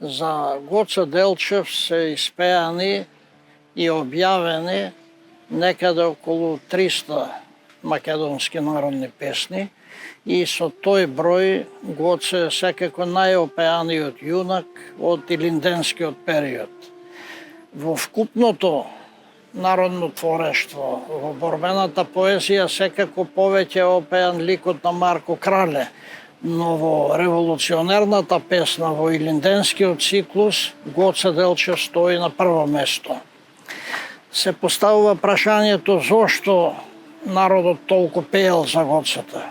За Гоце Делчев се испеани и објавени некаде околу 300 македонски народни песни и со тој број Гоце е секако најопеаниот јунак од илинденскиот период. Во вкупното народно творештво, во борбената поезија секако повеќе опеан ликот на Марко Крале, но во револуционерната песна, во илинденскиот циклус, Гоце Делчев стои на прво место. Се поставува прашањето зошто народот толку пеел за Гоцето.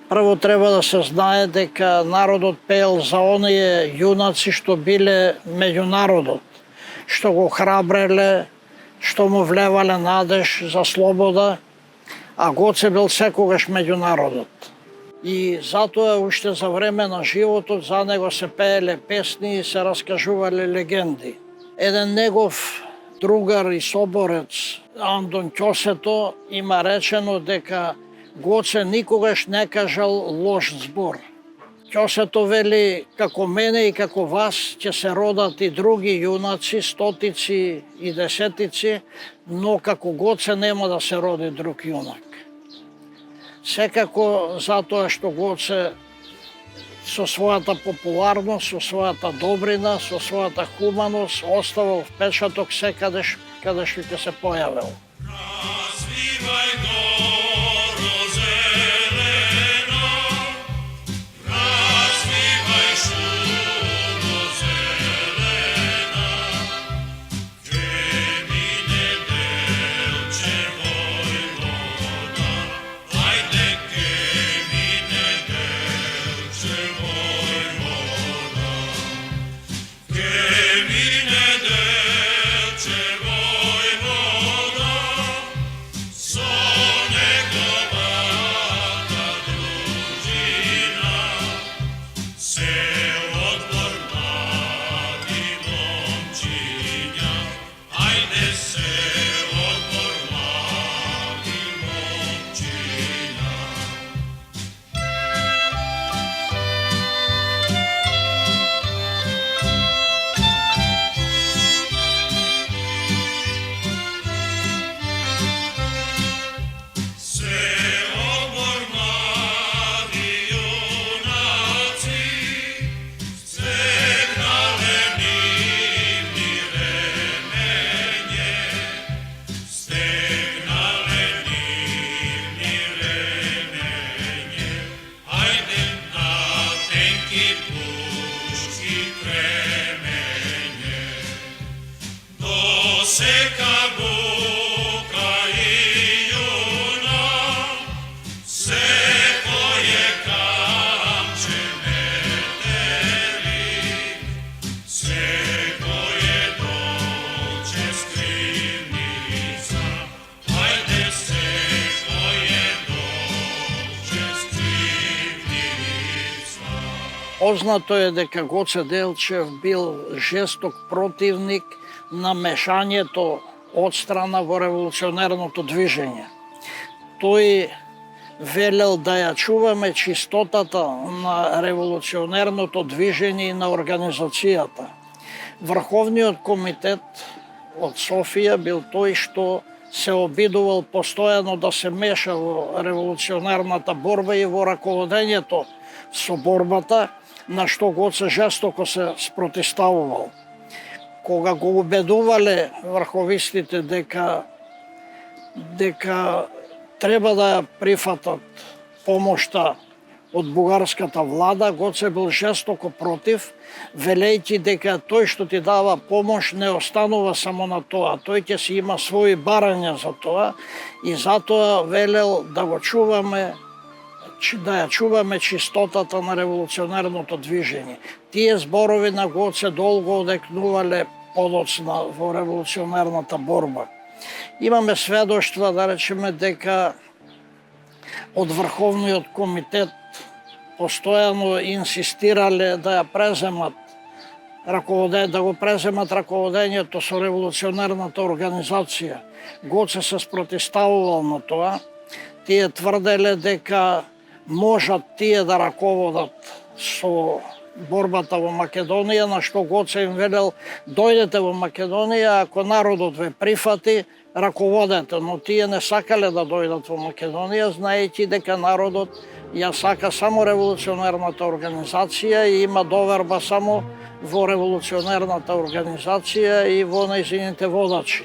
Прво треба да се знае дека народот пеел за оние јунаци што биле меѓу народот, што го храбреле, што му влевале надеж за слобода, а Гоце бил секогаш меѓу народот. И затоа уште за време на животот за него се пееле песни и се раскажувале легенди. Еден негов другар и соборец Андон Ќосето има речено дека Гоце никогаш не кажал лош збор. Ќосето вели, како мене и како вас ќе се родат и други јунаци, стотици и десетици, но како Гоце нема да се роди друг јунак. Секако затоа што Гоце со својата популарност, со својата добрина, со својата хуманост оставил впечаток секадеш каде што ќе се појавил. Познато е дека Гоце Делчев бил жесток противник на мешањето од страна во револуционерното движење. Тој велел да ја чуваме чистотата на револуционерното движење и на организацијата. Врховниот комитет од Софија бил тој што се обидувал постојано да се меша во револуционерната борба и во раководењето со борбата, на што Гоце жестоко се спротивставувал. Кога го убедувале врховистите дека треба да ја прифатат помошта од бугарската влада, Гоце бил жестоко против, велејќи дека тој што ти дава помош не останува само на тоа, тој ќе си има своји барања за тоа и затоа велел да го чуваме, да ја чуваме чистотата на револуционерното движење. Тие зборови на Гоце долго одекнувале подоцна во револуционерната борба. Имаме сведоштва, да речеме, дека од Врховниот комитет постојано инсистирале да ја преземат да го преземат раководењето со револуционерната организација. Гоце се спротивставувал на тоа. Тие тврделе дека можат тие да раководат со борбата во Македонија, на што Гоце им велел дојдете во Македонија, ако народот ве прифати, раководете, но тие не сакале да дојдат во Македонија, знаејќи дека народот ја сака само револуционерната организација и има доверба само во револуционерната организација и во нејзините водачи.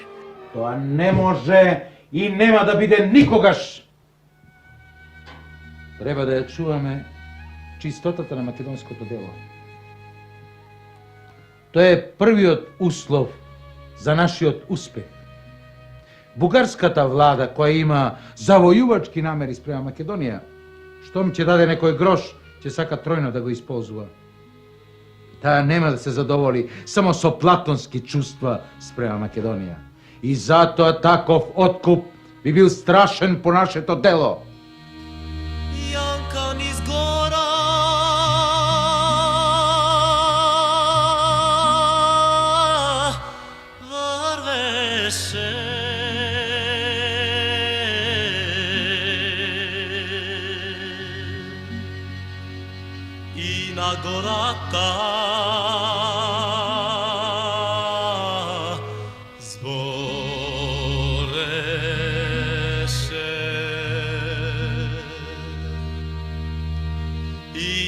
Тоа не може и нема да биде никогаш. Треба да ја чуваме чистотата на македонското дело. Тоа е првиот услов за нашиот успех. Бугарската влада, која има завојувачки намери спрема Македонија, штом ќе даде некој грош, ќе сака тројно да го исползува. Таа нема да се задоволи само со платонски чувства спрема Македонија. И затоа таков откуп би бил страшен по нашето дело. Јанка низ гора врвеше и на гората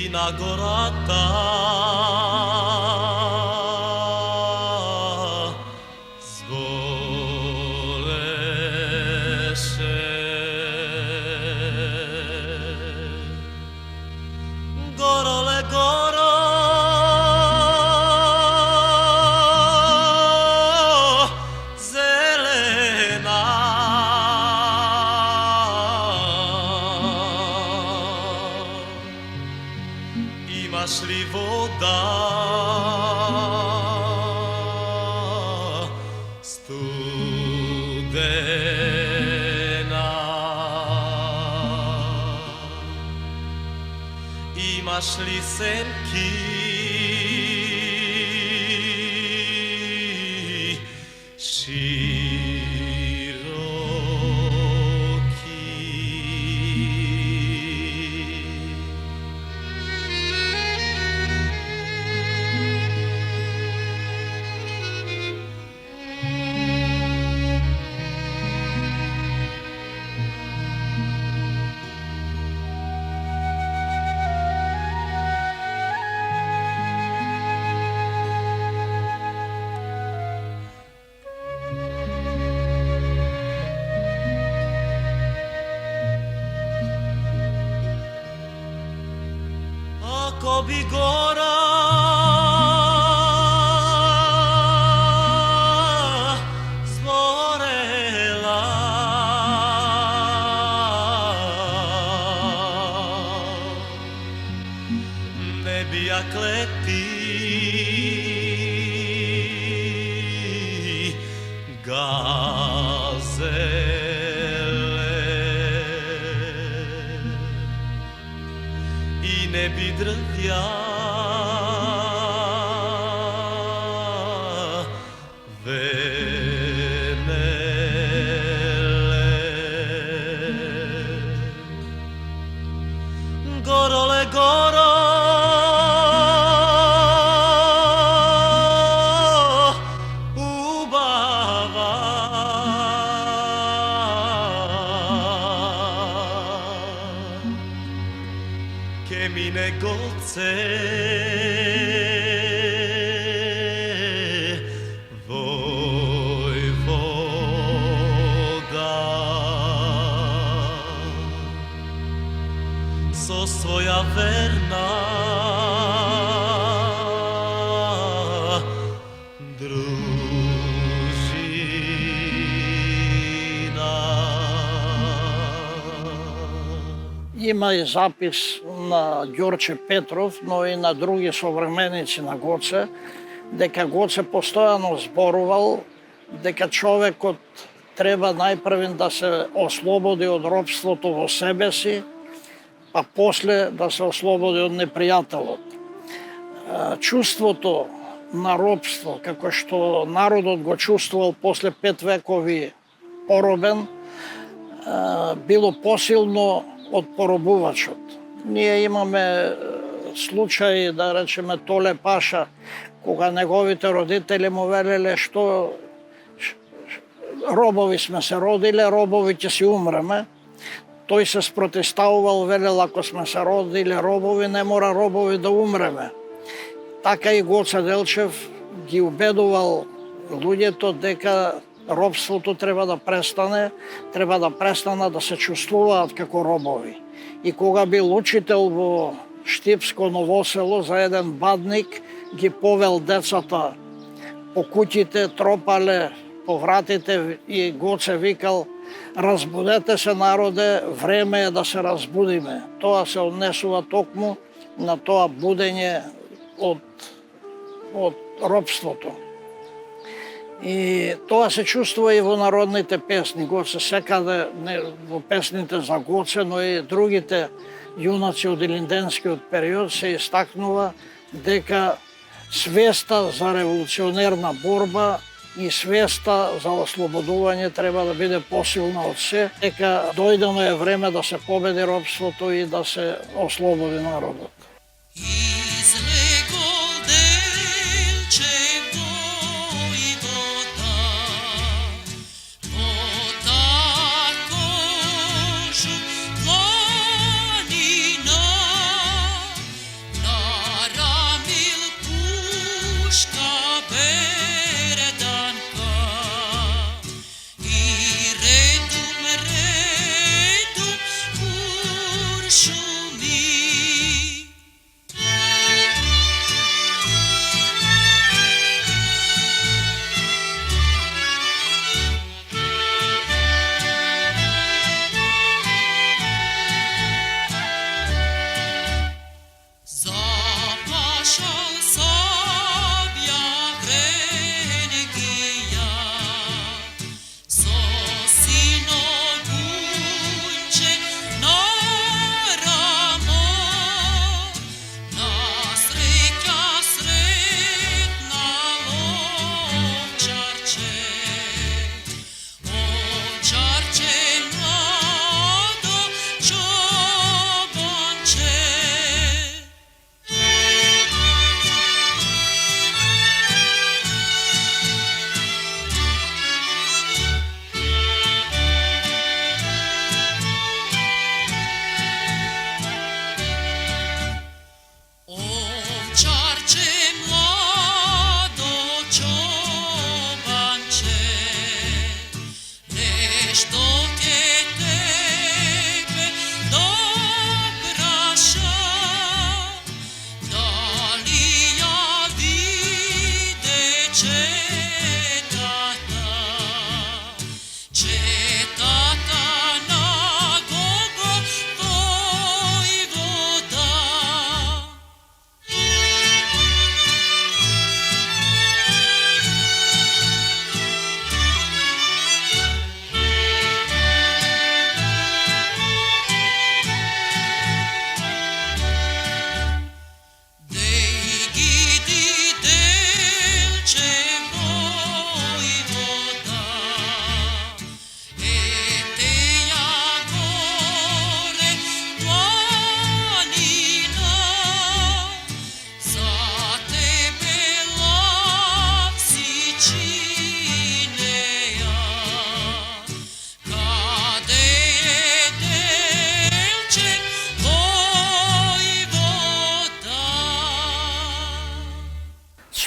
на гората збореше. Гороле горо, зелена, имаш ли вода студена? Имаш ли сенки ako bi gora zborela, ne bi ja kleti gazele i ne bi drvja venele. Gorole goro, ubava, che mi negozze vojvoda so svoja verna družina. Има и запис на Ѓорче Петров, но и на други современици на Гоце, дека Гоце постојано зборувал дека човекот треба најпрвен да се ослободи од робството во себе си, па после да се ослободи од непријателот. Чувството на робство, како што народот го чувствувал после 5 векови поробен, било посилно од поробувачот. Ние имаме случаи, да речеме Толе Паша, кога неговите родители му велеле што робови сме се родиле, робови ќе си умреме. Тој се спротиставувал, велел ако сме се родили робови, не мора робови да умреме. Така и Гоце Делчев ги убедувал луѓето дека робството треба да престанат да се чувствуваат како робови. И кога бил учител во Штипско Ново село, за еден бадник ги повел децата по куќите, тропале по вратите и Гоце викал: разбудете се, народе, време е да се разбудиме. Тоа се однесува токму на тоа будење од робството. И тоа се чувствува и во народните песни. Гоце секаде, во песните за Гоце, но и другите јунаци од илинденскиот период се истакнува дека свеста за револуционерна борба и свеста за ослободување треба да биде посилна од се, дека дојдено е време да се победи робството и да се ослободи народот.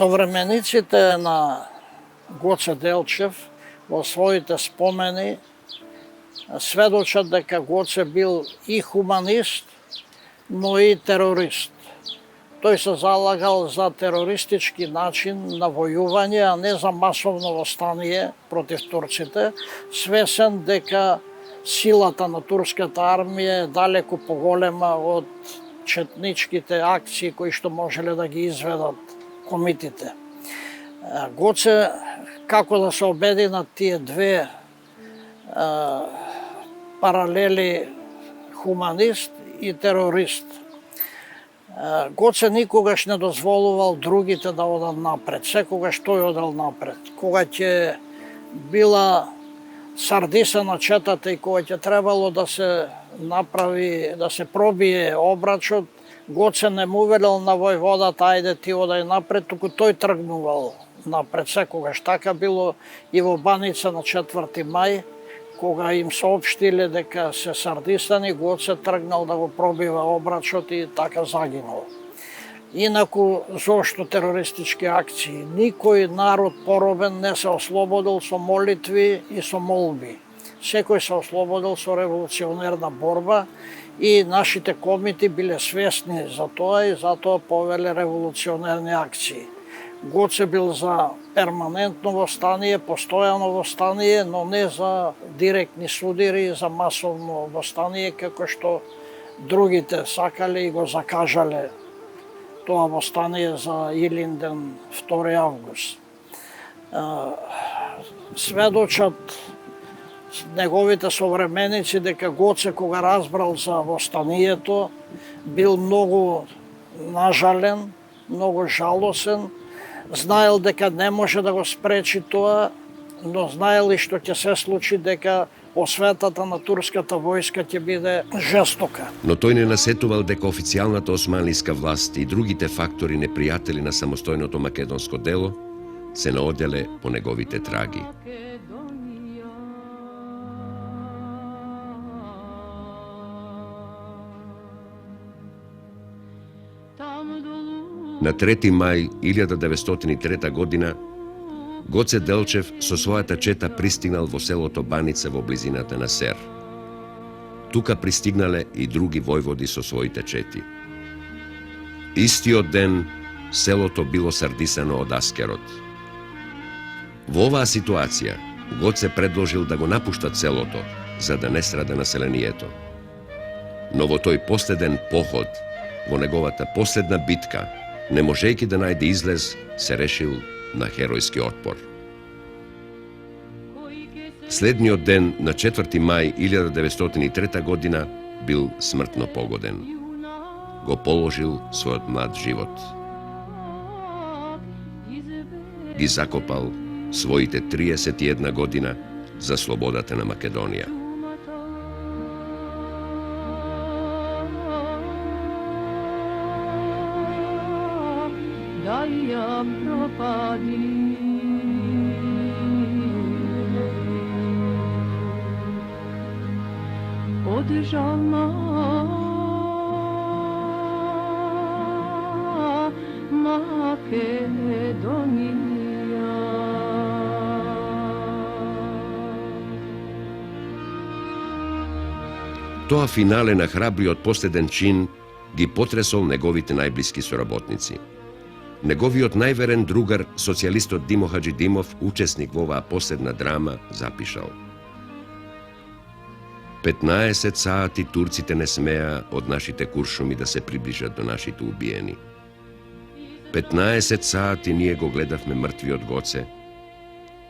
Современиците на Гоце Делчев во своите спомени сведочат дека Гоце бил и хуманист, но и терорист. Тој се залагал за терористички начин на војување, а не за масовно востание против турците, свесен дека силата на турската армија е далеку поголема од четничките акции кои што можеле да ги изведат комитите. Гоце, како да се обединат тие две паралели, хуманист и терорист. Гоце никогаш не дозволувал другите да одат напред, секогаш тој одел напред. Кога ќе била сардисана четата и кога ќе требало да се направи, да се пробие обрачот, Гоце не му велел на војводата, ајде ти одај напред, туку тој тргнувал напред. Секогаш така било и во Баница на 4. мај, кога им соопштиле дека се сардисани, Гоце тргнал да го пробива обрачот и така загинал. Инаку, зошто терористички акции? Никој народ поробен не се ослободил со молитви и со молби. Секој се ослободил со револуционерна борба и нашите комити биле свесни за тоа и затоа повеле револуционерни акции. Гоце бил за перманентно восстание, постојано восстание, но не за директни судири, за масовно восстание, како што другите сакале и го закажале тоа восстание за Илинден 2. август. Сведочат неговите современици дека Гоце, кога разбрал за восстанието, бил многу нажален, многу жалосен, знаел дека не може да го спречи тоа, но знаел и што ќе се случи, дека осветата на турската војска ќе биде жестока. Но тој не насетувал дека официјалната османлиска власт и другите фактори непријатели на самостојното македонско дело се наоделе по неговите траги. На 3. мај 1903 година Гоце Делчев со својата чета пристигнал во селото Баница во близината на Сер. Тука пристигнале и други војводи со своите чети. Истиот ден селото било сардисано од аскерот. Во оваа ситуација Гоце предложил да го напуштат селото за да не страда населението. Но во тој последен поход, во неговата последна битка, не можејќи да најде излез, се решил на херојски отпор. Следниот ден, на 4. мај 1903 година, бил смртно погоден. Го положил својот млад живот. Ги закопал своите 31 година за слободата на Македонија. Da ja propadi od žalma Makedonija. Тоа финале на храбриот последен чин ги потресол неговите најблиски соработници. Неговиот најверен другар, социјалистот Димо Хаџидимов, учесник во оваа последна драма, запишал: 15 сати турците не смеа од нашите куршуми да се приближат до нашите убиени. 15 сати ние го гледавме мртвиот Гоце,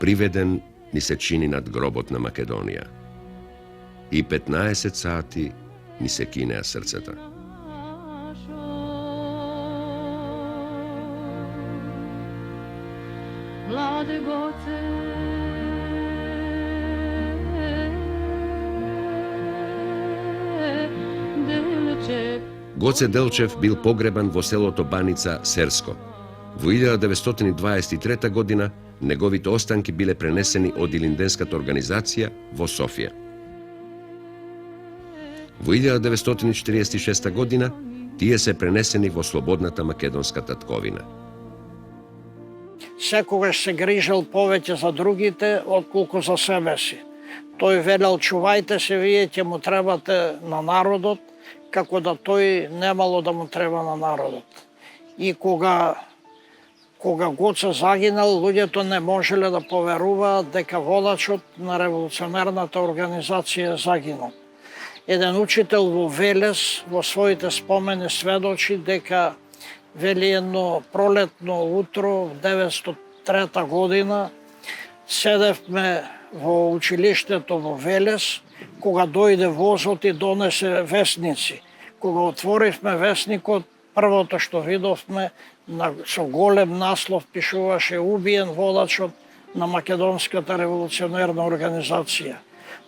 приведен ни се чини над гробот на Македонија. И 15 сати ни се кинеа срцата. Mlade Goce Delčev. Гоце Делчев бил погребан во селото Баница, Серско. Во 1923 година неговите останки биле пренесени од Илинденската организација во Софија. Во 1946 година тие се пренесени во слободната македонска татковина. Секогаш се грижел повеќе за другите, отколку за себе си. Тој велел, чувајте се, вие ќе му требате на народот, како да тој немало да му треба на народот. И кога Гоце загинал, луѓето не можеле да поверуваат дека водачот на револуционерната организација загинал. Еден учител во Велес во своите спомени сведочи дека вели едно пролетно утро, 1903 година, седевме во училиштето во Велес, кога дојде возот и донесе весници. Кога отворивме весникот, првото што видовме, со голем наслов пишуваше убиен водачот на Македонската револуционерна организација.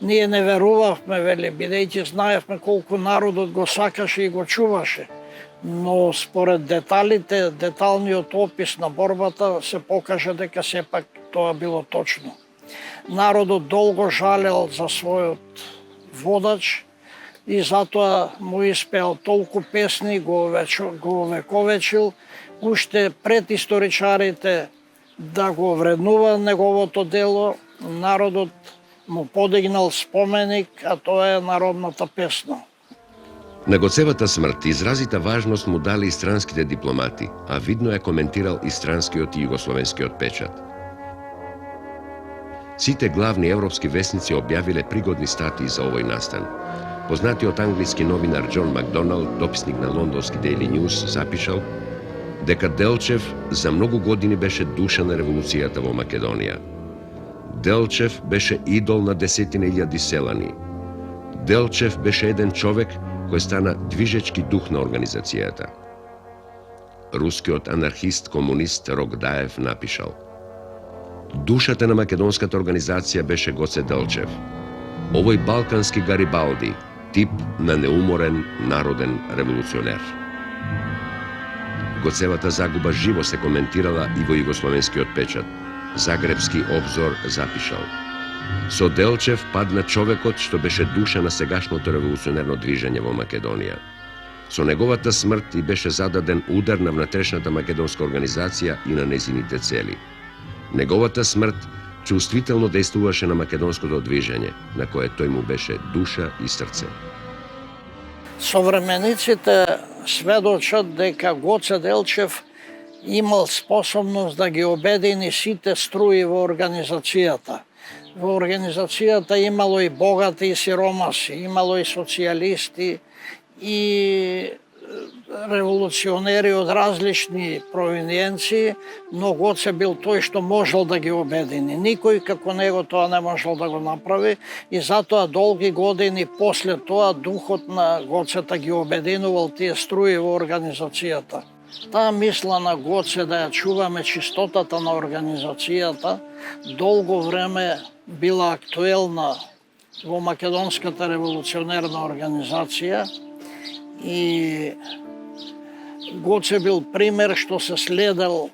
Ние не верувавме, вели, бидејќи знаевме колку народот го сакаше и го чуваше. но според деталниот опис на борбата се покажа дека сепак тоа било точно. Народот долго жалел за својот водач и затоа му испеал толку песни, го увековечил, уште пред историчарите да го вреднува неговото дело, народот му подигнал споменик, а тоа е народната песна. На Гоцевата смрт изразита важност му дали и странските дипломати, а видно е коментирал и странскиот и југословенскиот печат. Сите главни европски весници објавиле пригодни статии за овој настан. Познатиот англиски новинар Џон Макдоналд, дописник на лондонски Daily News, запишал дека Делчев за многу години беше душа на револуцијата во Македонија. Делчев беше идол на десетина илјади селани. Делчев беше еден човек кој стана движечки дух на организацијата. Рускиот анархист комунист Рогдаев напишал: душата на македонската организација беше Гоце Делчев. Овој балкански Гарибалди, тип на неуморен народен револуционер. Гоцевата загуба живо се коментирала и во југословенскиот печат. Загребски обзор запишал: со Делчев падна човекот што беше душа на сегашното револуционерно движење во Македонија. Со неговата смрт и беше зададен удар на внатрешната македонска организација и на незините цели. Неговата смрт чувствително дејствуваше на македонското движење, на кое тој му беше душа и срце. Современиците сведочат дека Гоце Делчев имал способност да ги обедини сите струи во организацијата. Во организацијата имало и богати и сиромаси, имало и социјалисти и револуционери од различни провиниенции, но Гоце бил тој што можел да ги обедини. Никој како него тоа не можел да го направи и затоа долги години после тоа духот на Гоцета ги обединувал тие струи во организацијата. Таа мисла на Гоце да ја чуваме чистотата на организацијата долго време била актуелна во македонската револуционерна организација и Гоце бил пример што се следел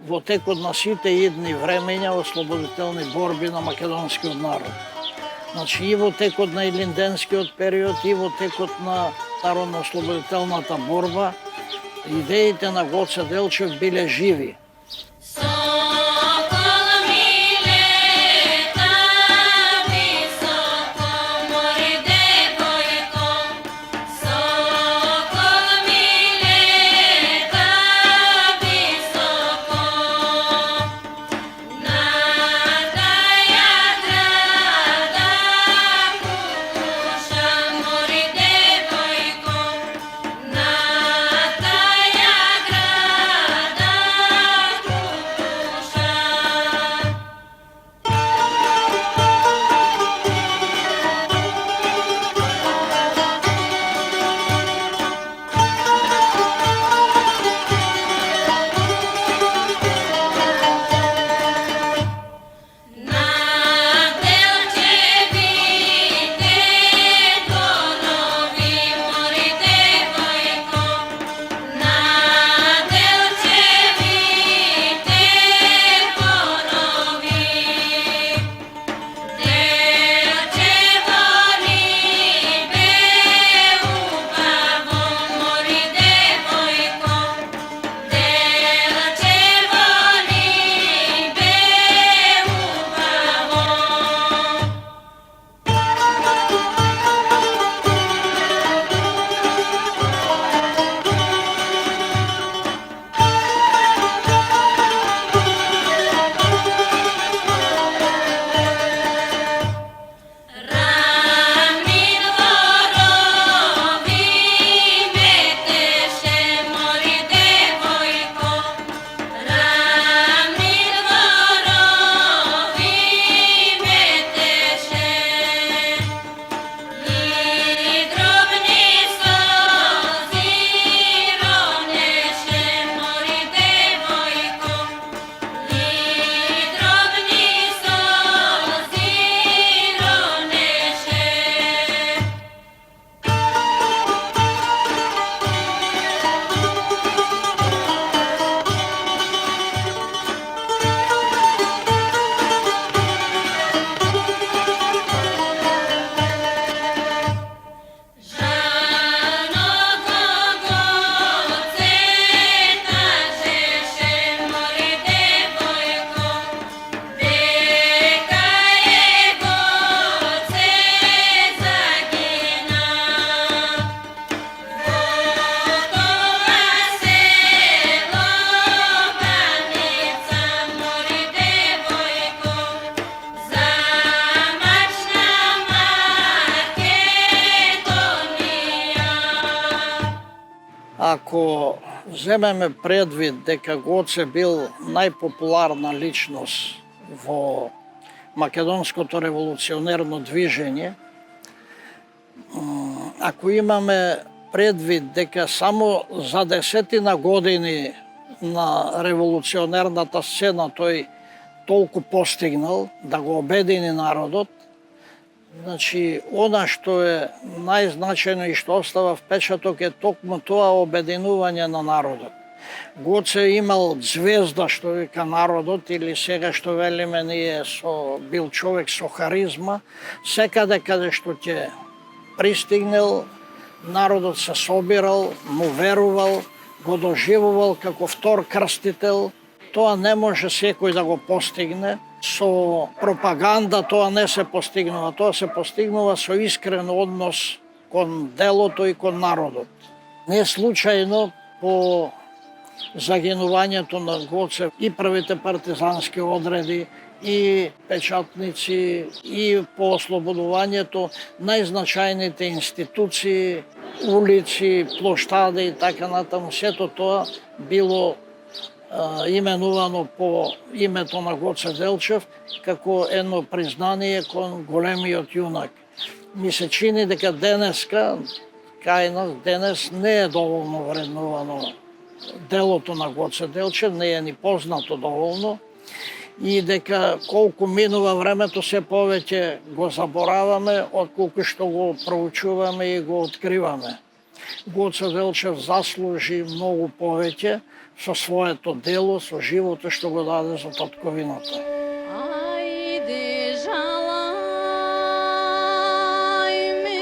во текот на сите идни времења ослободителни борби на македонскиот народ. Значи и во текот на илинденскиот период и во текот на народно-ослободителната борба идеите на Гоце Делчев биле живи. Ако земеме предвид дека Гоце бил најпопуларна личност во македонското револуционерно движење, ако имаме предвид дека само за 10 години на револуционерната сцена тој толку постигнал да го обедини народот, значи она што е најзначајно и што остава впечаток е токму тоа обединување на народот. Гоце имал звезда, што вика народот, или сега што велиме ние, бил човек со харизма, секаде каде што ќе пристигнал, народот се собирал, му верувал, го доживувал како втор крстител. Тоа не може секој да го постигне. Со пропаганда тоа не се постигнува. Тоа се постигнува со искрен однос кон делото и кон народот. Не случајно по загинувањето на Гоце и првите партизански одреди, и печатници, и по ослободувањето најзначајните институции, улици, плоштади и така натаму, сето тоа било именувано по името на Гоце Делчев како едно признание кон големиот јунак. Ми се чини дека денеска, кај нас денес не е доволно вреднувано делото на Гоце Делчев, не е ни познато доволно, и дека колку минува времето се повеќе го забораваме отколку што го проучуваме и го откриваме. Гоце Делчев заслужи многу повеќе со своето дело, со живото што го даде за татковината. Ајде жалај ме,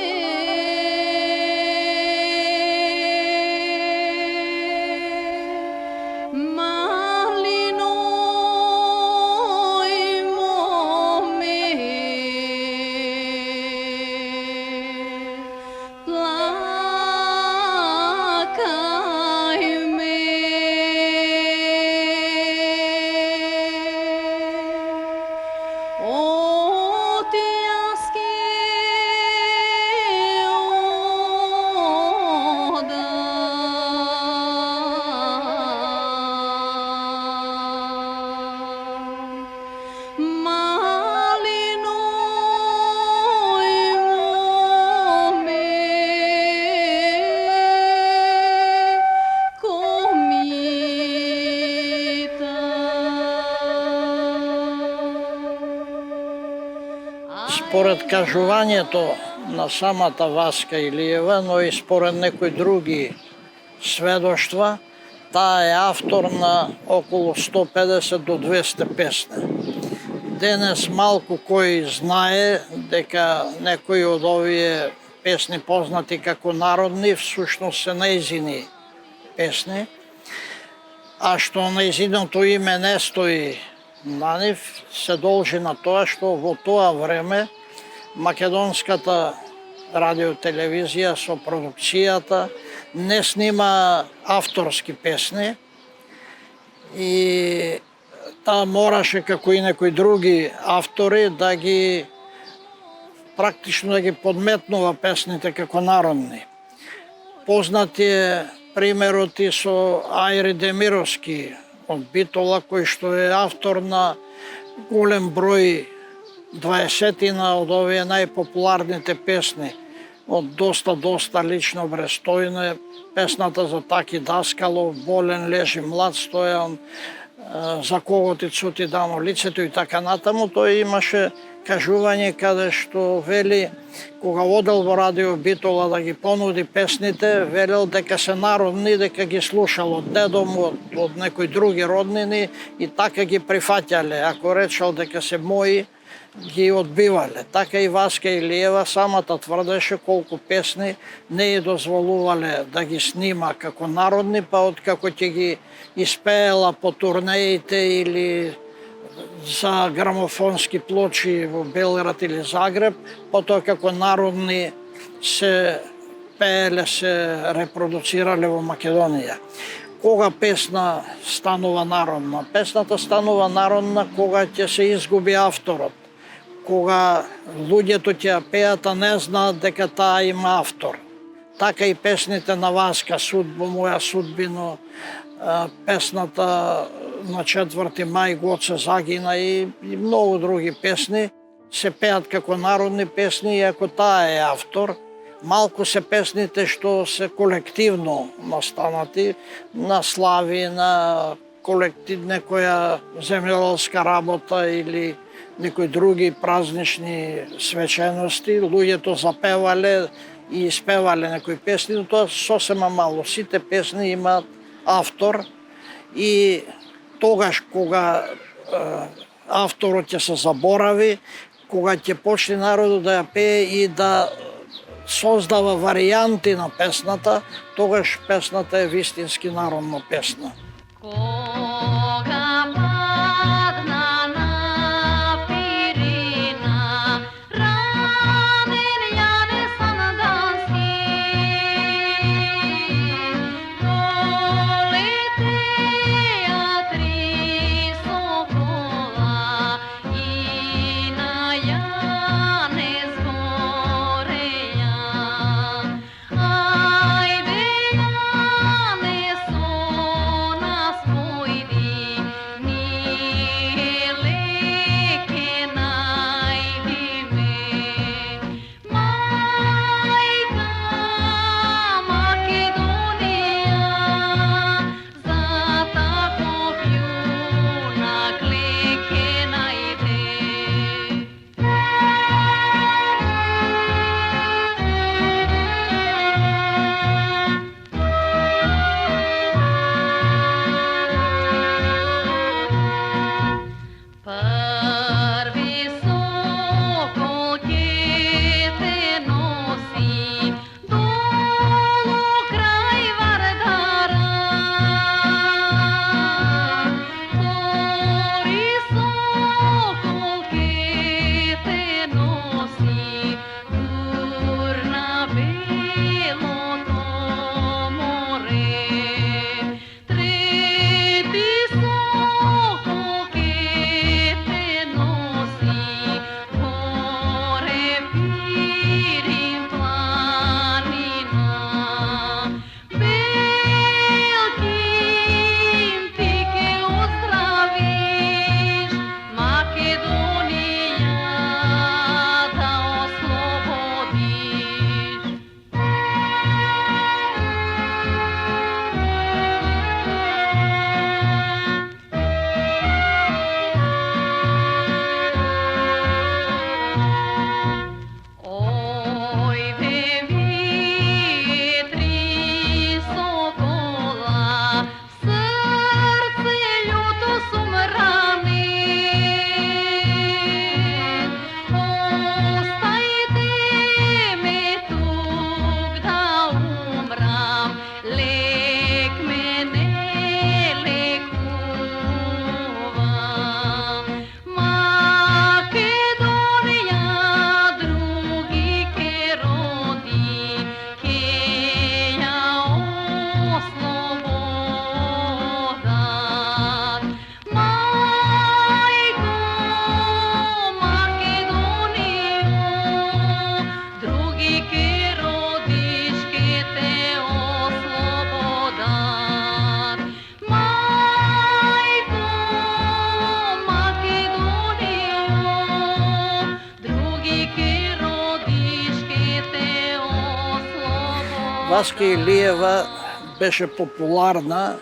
малиној моме, плакај ме. Според кажувањето на самата Васка Илиева, но и според некои други сведоштва, таа е автор на околу 150 до 200 песни. Денес малку кој знае дека некои од овие песни познати како народни, всушност се нејзини песни, а што нејзиното име не стои на нив, се должи на тоа што во тоа време македонската радиотелевизија со продукцијата не снима авторски песни и таа мораше, како и некои други автори, да ги практично да ги подметнува песните како народни. Познати е примерот и со Ајри Демировски од Битола, кој што е автор на голем број 20-тина од овие најпопуларните песни. Од доста лично Брестојно е песната за Таки Даскалов, Болен лежи млад Стојан, за кого ти цути дамо лицето и така натаму. Тој имаше кажување каде што вели, кога одел во радио Битола да ги понуди песните, велел дека се народни, дека ги слушал од дедо му, од некои други роднини и така ги прифаќале. Ако речал дека се мои, ги одбивале. Така и Васка Илиева самата тврдеше колку песни не ја дозволувале да ги снима како народни, па откако ќе ги испеела по турнеите или за грамофонски плочи во Белград или Загреб, потоа како народни се пееле, се репродуцирале во Македонија. Кога песна станува народна? Песната станува народна кога ќе се изгуби авторот. Кога луѓето ќе ја пеат, а не знаат дека таа има автор. така и песните на Васка, Судбо моја судбино, песната на 4. мај Гоце загина и многу други песни се пеат како народни песни, иако таа е автор. Малку се песните што се колективно настанати, на слави, на некоја земјоделска работа или некои други празнични свечености. Луѓето запевале и испевале некои песни, но тоа сосема мало. Сите песни имаат автор и тогаш кога авторот ќе се заборави, кога ќе почне народот да ја пее и да создава варијанти на песната, тогаш песната е вистински народна песна. Кога падна на пирина, ранен јане сандански, долетеа три сокола и на јане згореја. Ајде јане со нас појди, ние леке најди ме. Мајка Македонија, за таков јунак леке најде. Први сокол ќе те носи долу крај Вардара. Втори сокол ќе те носи дур на белото море. Трети сокол ќе те носи горе Пирин планина. Белкин ти ќе оздравиш, Македонија да ослободиш. Ој вие три сокола, срце љуто сум ранен. Остајте ме тук да умрам, лек ме не лекува. Македонија други ке роди, ке ја ослободат. Мајко Македонијо, други ке родиш, ке те ослободат. Мајко Македонијо, други ке родиш, ке те ослободат. Васка Илиева беше популарна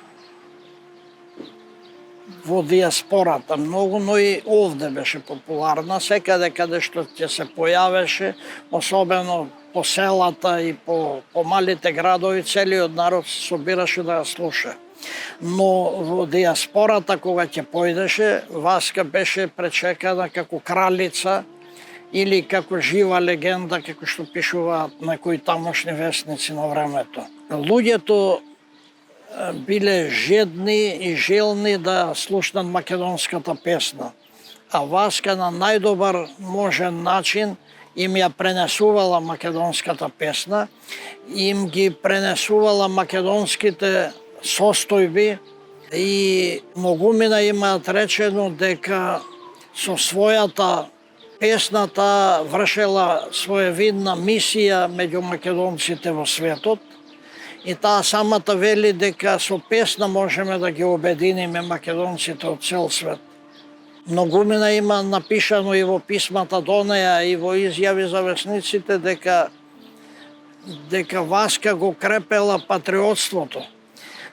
во диаспората многу, но и овде беше популарна. Секаде каде што ќе се појавеше, особено по селата и по малите градови, целиот народ се собираше да ја слуша. Но во диаспората кога ќе појдеше, Васка беше пречекана како кралица или како жива легенда, како што пишуваат некои тамошни весници на времето. Луѓето биле жедни и желни да слушнат македонската песна, а Васка на најдобар можен начин им ја пренесувала македонската песна, им ги пренесувала македонските состојби и многумина имаат речено дека со својата Песната вршела своевидна мисија меѓу македонците во светот и таа самата вели дека со песна можеме да ги обединиме македонците од цел свет. Многумина има напишано и во писмата до неа и во изјави за весниците дека Васка го крепела патриотството,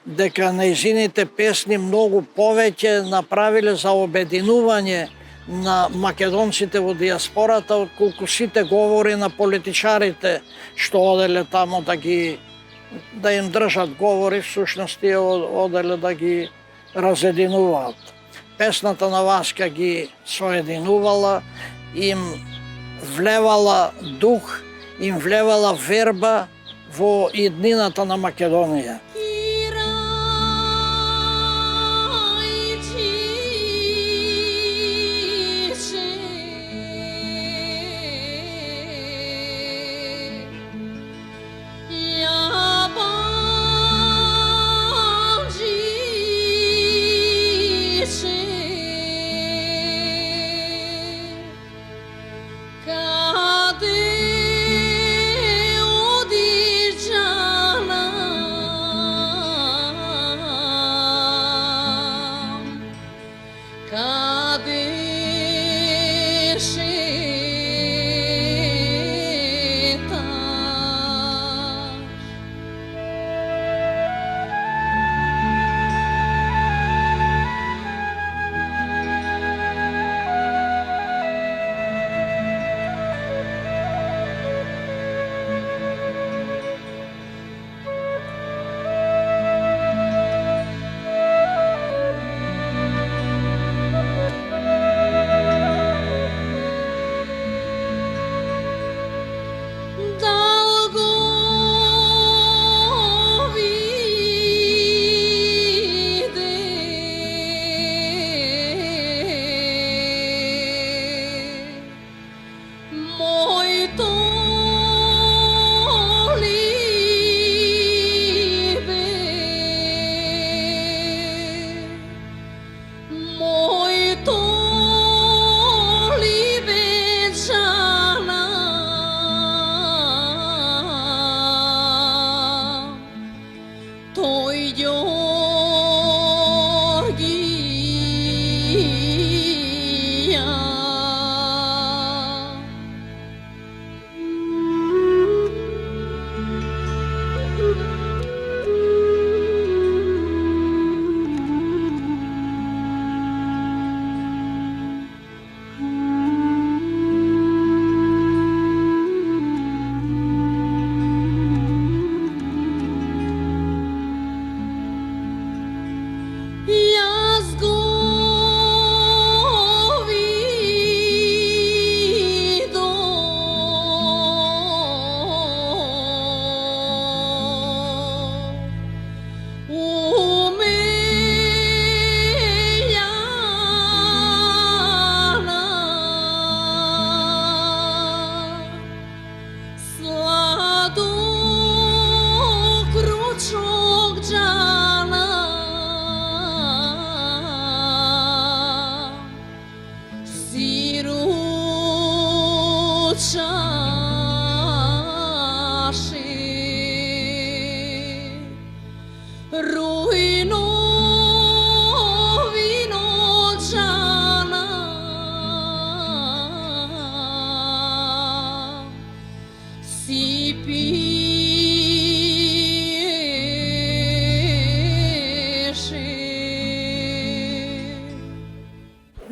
дека нејзините песни многу повеќе направиле за обединување на македонците во диаспората, отколку сите говори на политичарите што оделе тамо да им држат говори, всушност тие оделе да ги разединуваат. Песната на Васка ги соединувала, им влевала дух, им влевала верба во иднината на Македонија.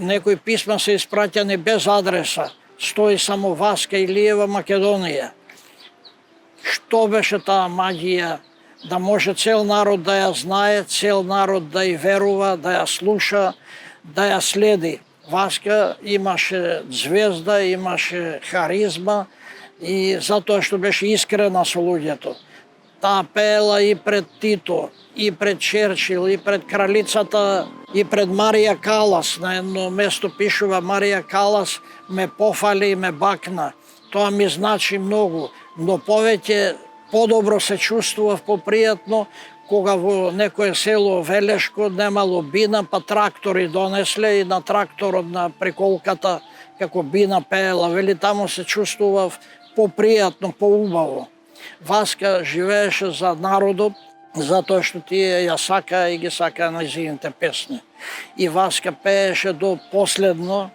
Некои писма се испраќани без адреса, стои само Васка Илиева, Македонија. Што беше таа магија, да може цел народ да ја знае, цел народ да ја верува, да ја слуша, да ја следи. Васка имаше звезда, имаше харизма и затоа што беше искрена со луѓето. Таа пеела и пред Тито, и пред Черчил, и пред кралицата, и пред Марија Калас. На едно место пишува: Марија Калас ме пофали и ме бакна. Тоа ми значи многу, но повеќе подобро се чувствував, попријатно, кога во некое село Велешко немало бина, па трактори донесле и на тракторот на приколката како би напеела, вели таму се чувствував попријатно, поубаво. Васка живееше за народот, затоа што тие ја сакаа и ги сакаа нејзините песни. И Васка пееше до последно,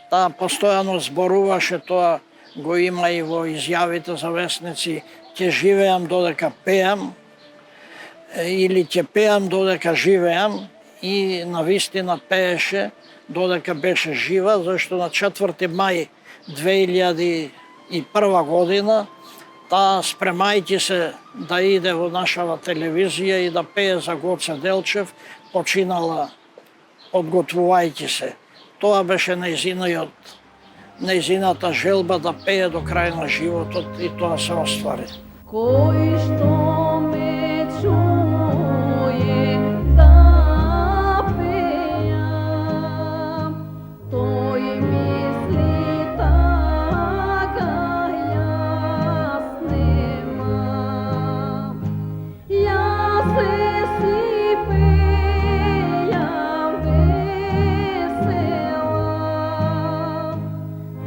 таа постојано зборуваше, тоа го има и во изјавите за весници, ќе живеам додека пеам, или ќе пеам додека живеам, и навистина пееше додека беше жива, зашто на 4 мај 2001 година таа, спремајќи се да иде во нашава телевизија и да пее за Гоце Делчев, починала подготвувајќи се. Тоа беше нејзината желба да пее до крај на животот и тоа се оствари. Кој што ме чуе да пеам, тој мисли така, јас немам. Јас си пеам весела,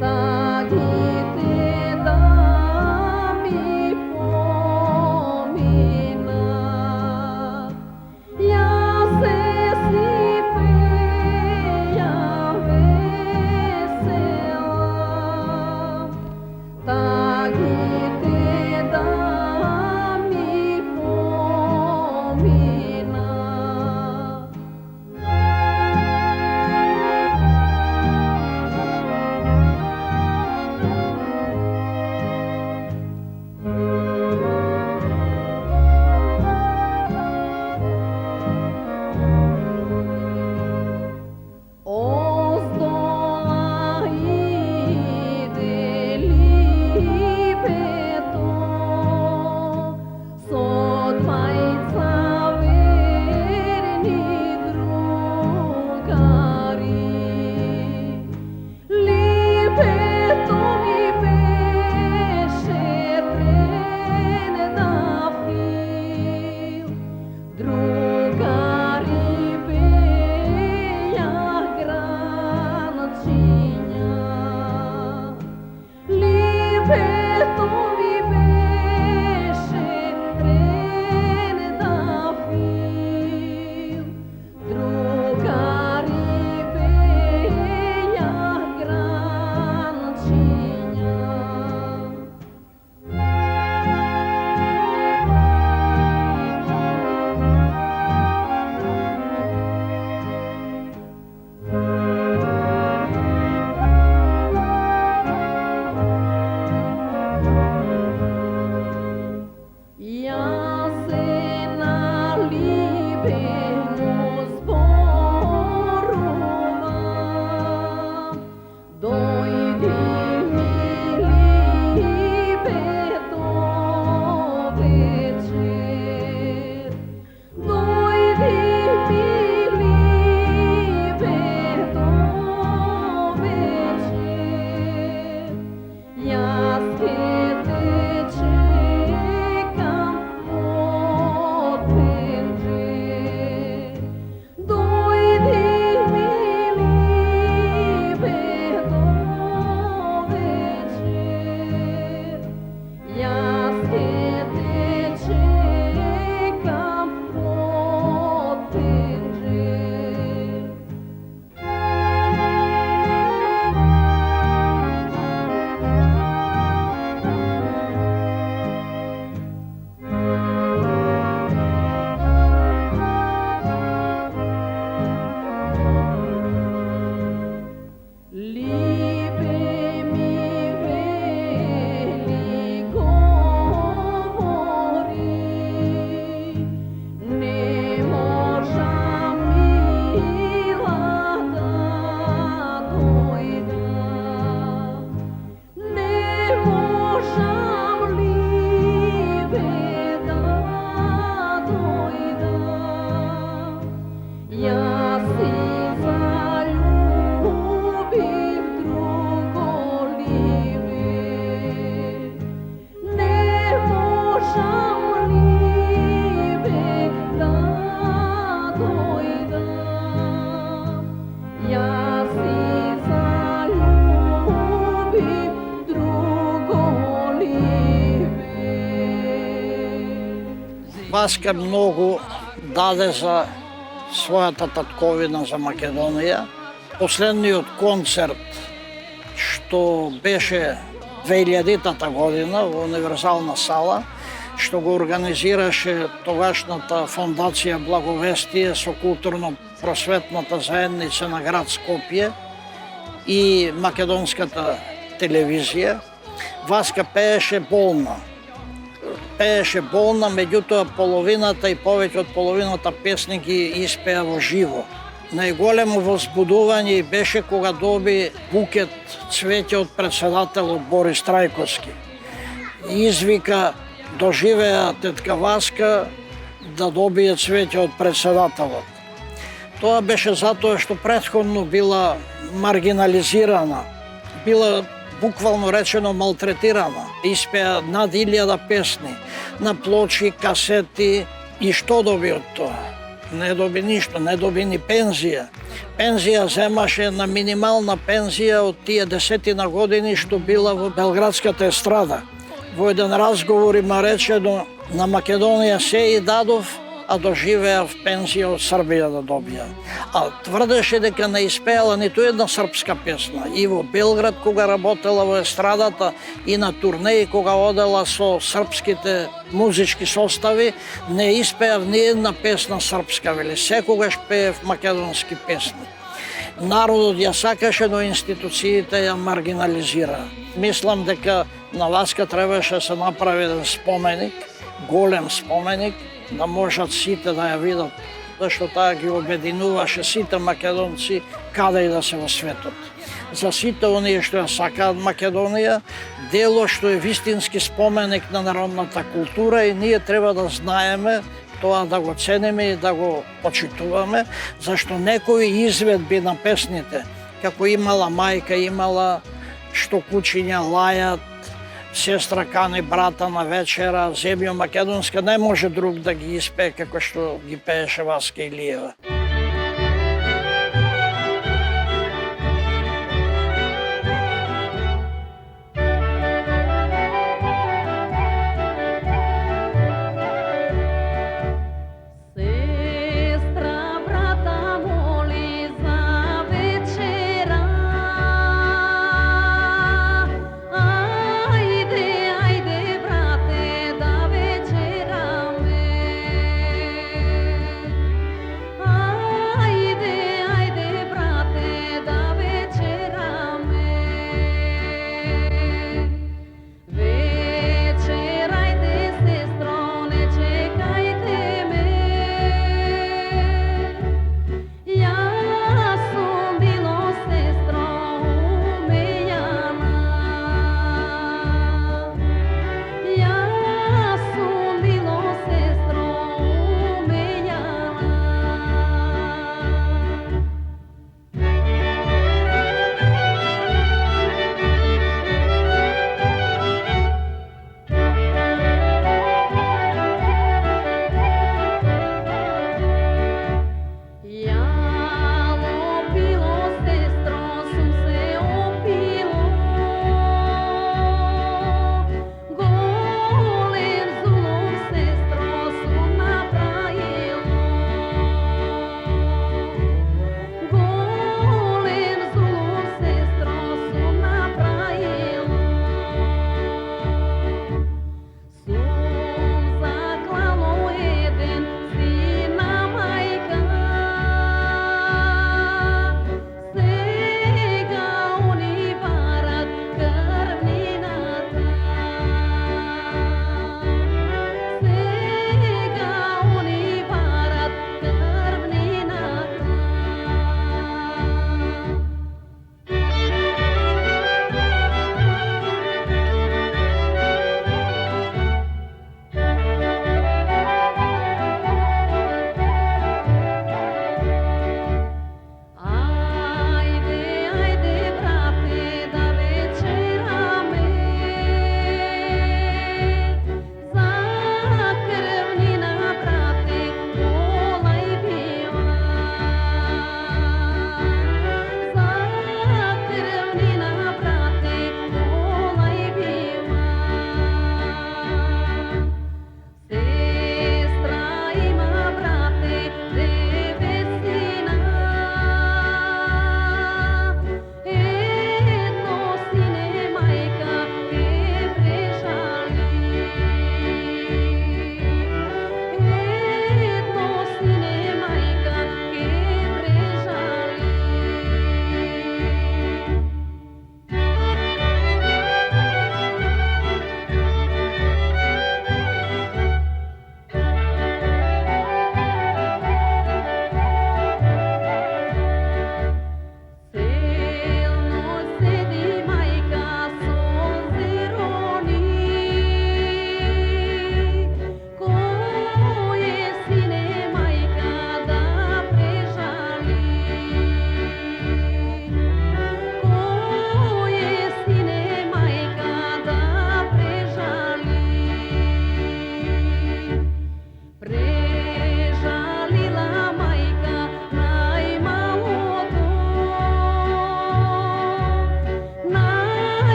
тагите да ми поминат. Васка многу даде за својата татковина за Македонија. Последниот концерт што беше 2000-та година во Универзална сала, што го организираше тогашната фондација Благовестие со културно-просветната заедница на град Скопје и македонската телевизија. Васка пееше болна. Пееше болна, меѓутоа половината и повеќе од половината песни ги испеа во живо. Најголемо возбудување беше кога доби букет цвеќе од председателот Борис Трајковски. Извика: доживеа тетка Васка да добие цвеќе од председателот. Тоа беше затоа што претходно била маргинализирана, била буквално речено малтретирана. Испеа над 1000 песни на плочи, касети. И што доби од тоа? Не доби ништо, не доби ни пензија. Пензија земаше на минимална пензија од тие 10 години што била во Белградската естрада. Во еден разговор има речено: на Македонија се и дадов, а доживеав пензија од Србија да добија. А тврдеше дека не испеала ниту една српска песна. И во Белград кога работела во естрадата, и на турнеи кога одела со српските музички состави, не испеав ни една песна српска, вели. Секогаш пеев македонски песни. Народот ја сакаше, но институциите ја маргинализира. Мислам дека на Васка требаше се направи еден споменик, голем споменик, да можат сите да ја видат, зашто таа ги обединуваше сите македонци каде и да се во светот. За сите оние што ја сакаат Македонија, дело што е вистински споменик на народната култура, и ние треба да знаеме тоа, да го цениме и да го почитуваме, зашто некои изведби на песните, како имала мајка, имала што кучиња лајат, сестра кани брата на вечера, земја македонска, не може друг да ги испее како што ги пееше Васка Илиева. Сестра брата моли за вечера. Ајде брате да вечераме.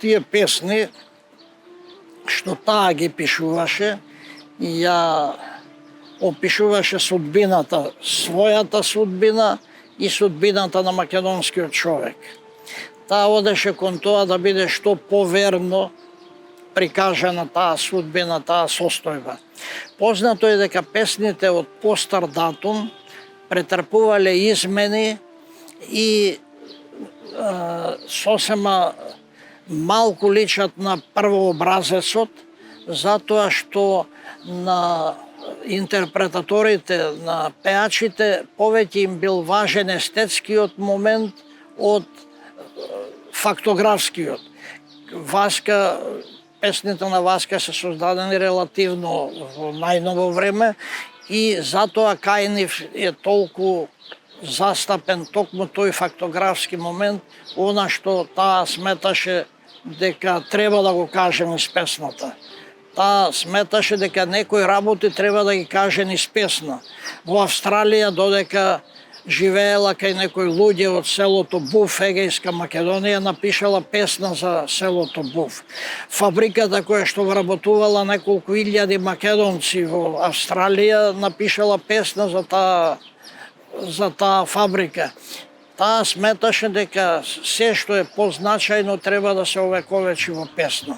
тие песни што таа ги пишуваше и ја опишуваше судбината, својата судбина и судбината на македонскиот човек. Таа одеше кон тоа да биде што поверно прикажана таа судбина, таа состојба. Познато е дека песните од постар датум претрпувале измени и сосема малку личат на првообразецот, затоа што на интерпретаторите, на пеачите, повеќе им бил важен естетскиот момент од фактографскиот. Васка, песните на Васка се создадени релативно во најново време и затоа кај нив е толку застапен токму тој фактографски момент, она што таа сметаше дека треба да го каже низ песната. Таа сметаше дека некои работи треба да ги каже низ песна. Во Австралија, додека живеела кај некои луѓе од селото Буф, Егејска Македонија, напишала песна за селото Буф. Фабриката која што вработувала неколку илјади македонци во Австралија, напишала песна за таа фабрика. Таа сметаше дека се што е позначајно треба да се овековечи во песна.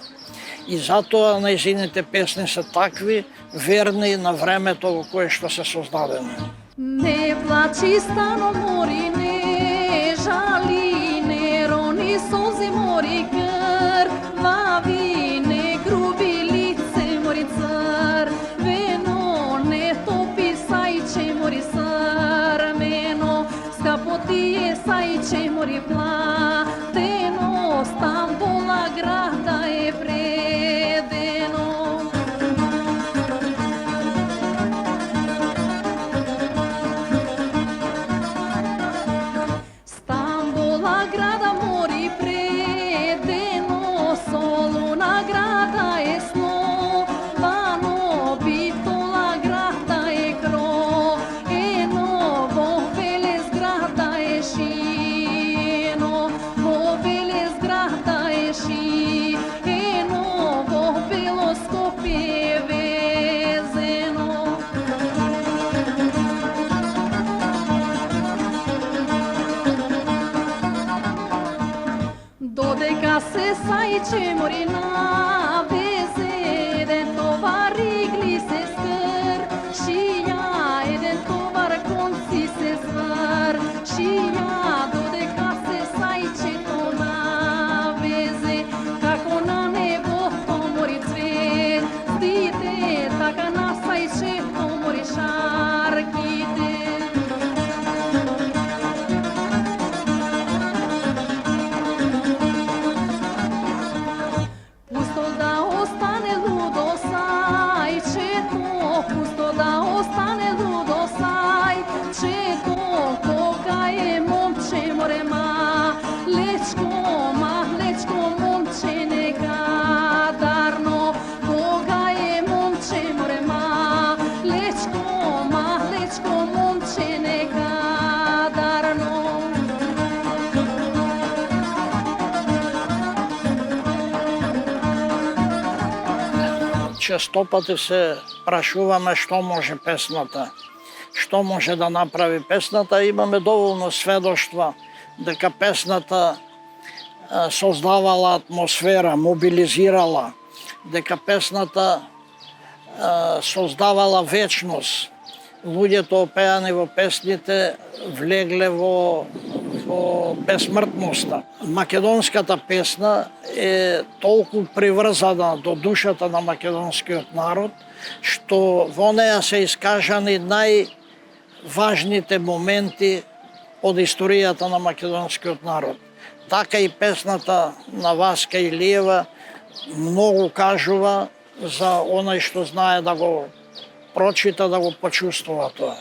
И затоа нејзините песни се такви, верни на времето во кое што се создадени. Не плачи, стано мори, не жали, не рони солзи, мори крвави, не груби лице, мори цар, вено не топи сајче, мори срмено, скапо ти е сајче, мори платено, Стамбула града е предено. Стамбула града мори предено, Солуна града е сновано, Битола града е кроено, во Велес града е шиено, во Велес града е шиено, во Бело Скопје е везено. Додека се сајче мори на везе, еден товар игли се скршија, еден товар конци се свршија, додека се сајчето на везе, како на небото мори звездите, така на сајчето мори шарките. Пусто да остане лудо сајчето, пусто да остане лудо сајчето, кога е момче море малечко, момче некадарно, кога е момче море малечко, момче некадарно. Често пати се прашуваме што може песната, што може да направи песната. Имаме доволно сведоштва дека песната создавала атмосфера, мобилизирала, дека песната создавала вечност. Луѓето опеани во песните влегле во бесмртноста. Македонската песна е толку приврзана до душата на македонскиот народ, што во неја се искажани најважните моменти од историјата на македонскиот народ. Така и песната на Васка Илиева многу кажува за оној што знае да го прочита, да го почувствува тоа.